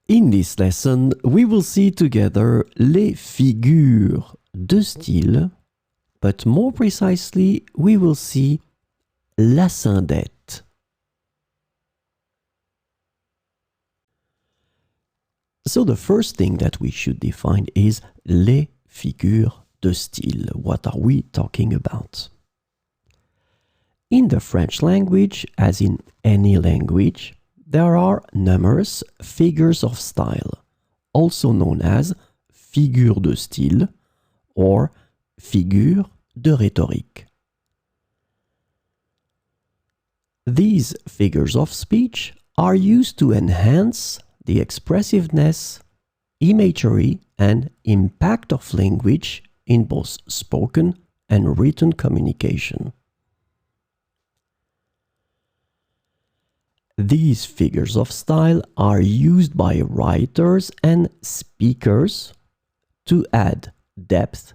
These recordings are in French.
In this lesson, we will see together les figures de style, but more precisely, we will see la syndette. So the first thing that we should define is les figures de style. What are we talking about? In the French language, as in any language, there are numerous figures of style, also known as figures de style or figures de rhétorique. These figures of speech are used to enhance the expressiveness, imagery, and impact of language in both spoken and written communication. These figures of style are used by writers and speakers to add depth,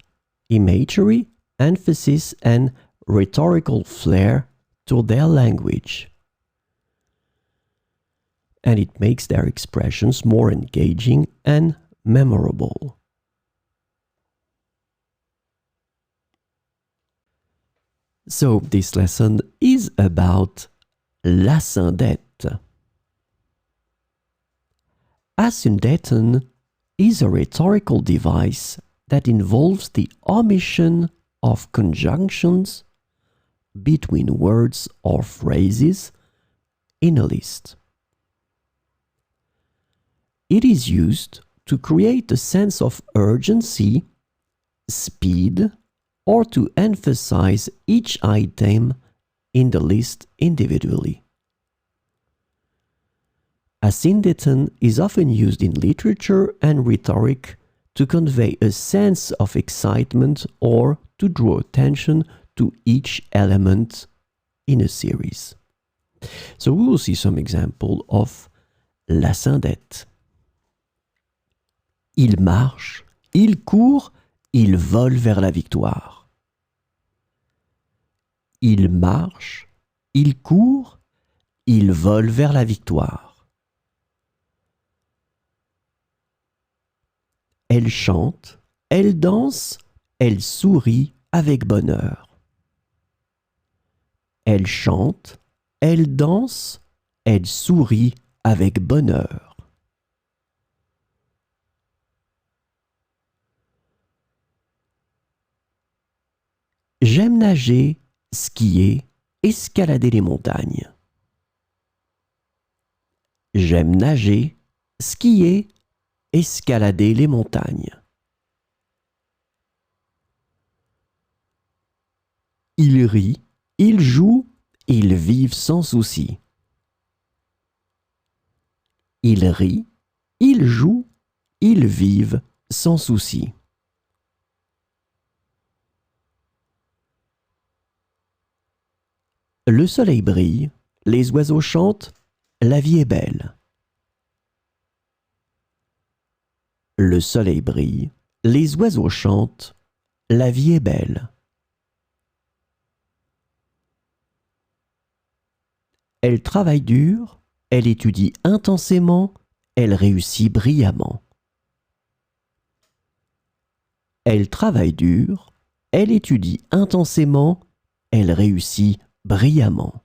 imagery, emphasis, and rhetorical flair to their language. And it makes their expressions more engaging and memorable. So this lesson is about la syndette. Asyndeton is a rhetorical device that involves the omission of conjunctions between words or phrases in a list. It is used to create a sense of urgency, speed, or to emphasize each item in the list individually. Asyndeton is often used in literature and rhetoric to convey a sense of excitement or to draw attention to each element in a series. So we will see some example of la syndette. Il marche, il court, il vole vers la victoire. Il marche, il court, il vole vers la victoire. Elle chante, elle danse, elle sourit avec bonheur. Elle chante, elle danse, elle sourit avec bonheur. J'aime nager, skier, escalader les montagnes. J'aime nager, skier, escalader les montagnes. Ils rient, ils jouent, ils vivent sans souci. Ils rient, ils jouent, ils vivent sans souci. Le soleil brille, les oiseaux chantent, la vie est belle. Le soleil brille, les oiseaux chantent, la vie est belle. Elle travaille dur, elle étudie intensément, elle réussit brillamment. Elle travaille dur, elle étudie intensément, elle réussit brillamment.